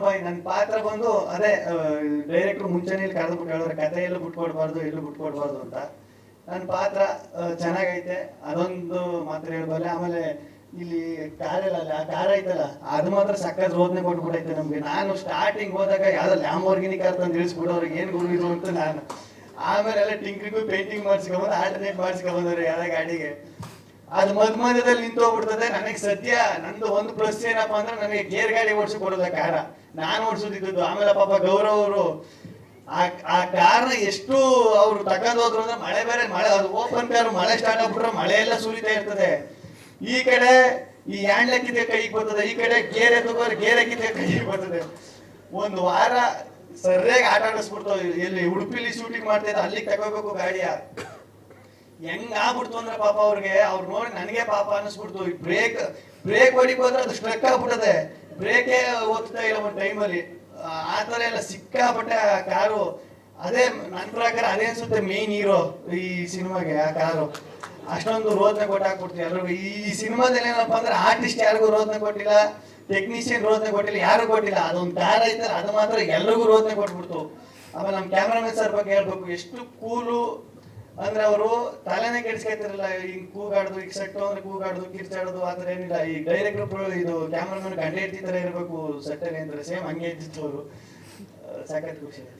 ಬಾಯ್ ನನ್ನ ಪಾತ್ರ ಬಂದು ಅದೇ ಡೈರೆಕ್ಟ್ರು ಮುಂಚೆನೇ ಇಲ್ಲಿ ಕರೆದ್ಬಿಟ್ಟು ಹೇಳಿದ್ರೆ ಕತೆ ಎಲ್ಲೂ ಬಿಟ್ಕೊಡ್ಬಾರ್ದು ಎಲ್ಲೂ ಬಿಟ್ಕೊಡ್ಬಾರ್ದು ಅಂತ. ನನ್ನ ಪಾತ್ರ ಚೆನ್ನಾಗೈತೆ, ಅದೊಂದು ಮಾತ್ರ ಹೇಳ್ಬಲ್ಲೆ. ಆಮೇಲೆ ಇಲ್ಲಿ ಕಾರೆಲ್ಲ ಆ ಕಾರ್ ಐತಲ್ಲ ಅದು ಮಾತ್ರ ಸಕ್ಕತ್ ರೋದನೆ ಕೊಟ್ಬಿಟ್ಟೈತೆ ನಮ್ಗೆ. ನಾನು ಸ್ಟಾರ್ಟಿಂಗ್ ಹೋದಾಗ ಯಾವ್ದೋ ಲ್ಯಾಂಬೋರ್ಗಿನಿ ಕಾರ್ ತಂದು ಇಳಿಸ್ಬಿಡೋರು ಏನು ಗುರುಗಿದ್ರು ಅಂತ ನಾನು. ಆಮೇಲೆ ಎಲ್ಲ ಟಿಂಕ್ರಿಗೂ ಪೇಂಟಿಂಗ್ ಮಾಡಿಸ್ಕೊಂಬಂದು ಆಲ್ಟರ್ನೇಟ್ ಮಾಡಿಸ್ಕೊಂಬಂದವ್ರು ಯಾವ ಗಾಡಿಗೆ. ಅದು ಮಧ್ಯದಲ್ಲಿ ನಿಂತೋಗ್ಬಿಡ್ತದೆ. ನನಗೆ ಸದ್ಯ ನಂದು ಒಂದು ಪ್ಲಸ್ ಏನಪ್ಪ ಅಂದ್ರೆ ನನಗೆ ಗೇರ್ ಗಾಡಿ ಓಡಿಸಿ ಕೊಡೋದ ಕಾರ, ನಾನು ಓಡಿಸೋದಿದ್ದು. ಆಮೇಲೆ ಪಾಪ ಗೌರವ್ ಅವರು ಆ ಕಾರ್ನ ಎಷ್ಟು ಅವ್ರು ತಗೊಂಡು ಹೋದ್ರು ಅಂದ್ರೆ ಮಳೆ ಬೇರೆ ಮಳೆ, ಅದು ಓಪನ್ ಕಾರ್, ಮಳೆ ಸ್ಟಾರ್ಟ್ ಆಗ್ಬಿಟ್ರೆ ಮಳೆ ಎಲ್ಲ ಸುರಿತಾ ಇರ್ತದೆ. ಈ ಕಡೆ ಈ ಹ್ಯಾಂಡ್ ಲೆಕ್ಕಿದೆ ಕೈಗೆ ಬರ್ತದೆ, ಈ ಕಡೆ ಗೇರ್ ಎತ್ತೋದ್ರೆ ಗೇರ್ ಹಾಕಿದೆ ಕೈಗೆ ಬರ್ತದೆ. ಒಂದು ವಾರ ಸರಿಯಾಗಿ ಆಟ ಆಡಿಸ್ಬಿಡ್ತಾವ. ಎಲ್ಲಿ ಉಡುಪಿಲಿ ಶೂಟಿಂಗ್ ಮಾಡ್ತಾ ಇದ್ದ ಅಲ್ಲಿಗೆ ತಗೋಬೇಕು ಗಾಡಿಯ. ಹೆಂಗ್ ಆಗ್ಬಿಡ್ತು ಅಂದ್ರೆ ಪಾಪ ಅವ್ರಿಗೆ, ಅವ್ರು ನೋಡಿ ನನಗೆ ಪಾಪ ಅನ್ನಿಸ್ಬಿಡ್ತು. ಬ್ರೇಕ್ ಹೊಡಿಕ್ ಹೋದ್ರೆ ಅದು ಸ್ಟ್ರಕ್ ಆಗ್ಬಿಟ್ಟದೆ, ಬ್ರೇಕೇ ಓದ್ತಾ ಇಲ್ಲ ಒಂದು ಟೈಮಲ್ಲಿ. ಆ ಥರ ಎಲ್ಲ ಸಿಕ್ಕಾಪಟ್ಟೆ ಆ ಕಾರು. ಅದೇ ನನ್ನ ಪ್ರಕಾರ ಅದೇ ಅನ್ಸುತ್ತೆ ಮೇನ್ ಹೀರೋ ಈ ಸಿನಿಮಾಗೆ ಆ ಕಾರು. ಅಷ್ಟೊಂದು ರೋದನೆ ಕೊಟ್ಟಾಕ್ಬಿಡ್ತೀವಿ ಎಲ್ರಿಗೂ. ಈ ಸಿನಿಮಾದಲ್ಲಿ ಏನಪ್ಪ ಅಂದ್ರೆ ಆರ್ಟಿಸ್ಟ್ ಯಾರಿಗೂ ರೋದನೆ ಕೊಟ್ಟಿಲ್ಲ, ಟೆಕ್ನಿಷಿಯನ್ ರೋದನೆ ಕೊಟ್ಟಿಲ್ಲ, ಯಾರು ಕೊಟ್ಟಿಲ್ಲ. ಅದೊಂದು ಕಾರ್ ಐತಲ್ಲ ಅದು ಮಾತ್ರ ಎಲ್ರಿಗೂ ರೋದನೆ ಕೊಟ್ಬಿಡ್ತು. ಆಮೇಲೆ ನಮ್ಮ ಕ್ಯಾಮ್ರಾಮನ್ ಸರ್ ಬಗ್ಗೆ ಹೇಳ್ಬೇಕು, ಎಷ್ಟು ಕೂಲು ಅಂದ್ರೆ ಅವರು ತಲೆನೇ ಕೆಡಿಸ್ಕೊತಿರಲ್ಲ. ಹಿಂಗ್ ಕೂಗಾಡುದು, ಈಗ ಸೆಟ್ಟು ಅಂದ್ರೆ ಕೂಗಾಡುದು, ಕಿರ್ಚಾಡುದು ಆ ಥರ ಏನಿಲ್ಲ. ಈ ಡೈರೆಕ್ಟರ್ ಇದು ಕ್ಯಾಮ್ರಾಮನ್ ಗಂಟೆ ಇರ್ತಿ ತರ ಇರಬೇಕು ಸೆಟ್ಟಲ್ಲಿ ಅಂದ್ರೆ ಸೇಮ್ ಹಂಗೆ ಇದ್ದಿತ್ತು ಅವರು. ಸಾಕಷ್ಟು ಖುಷಿ.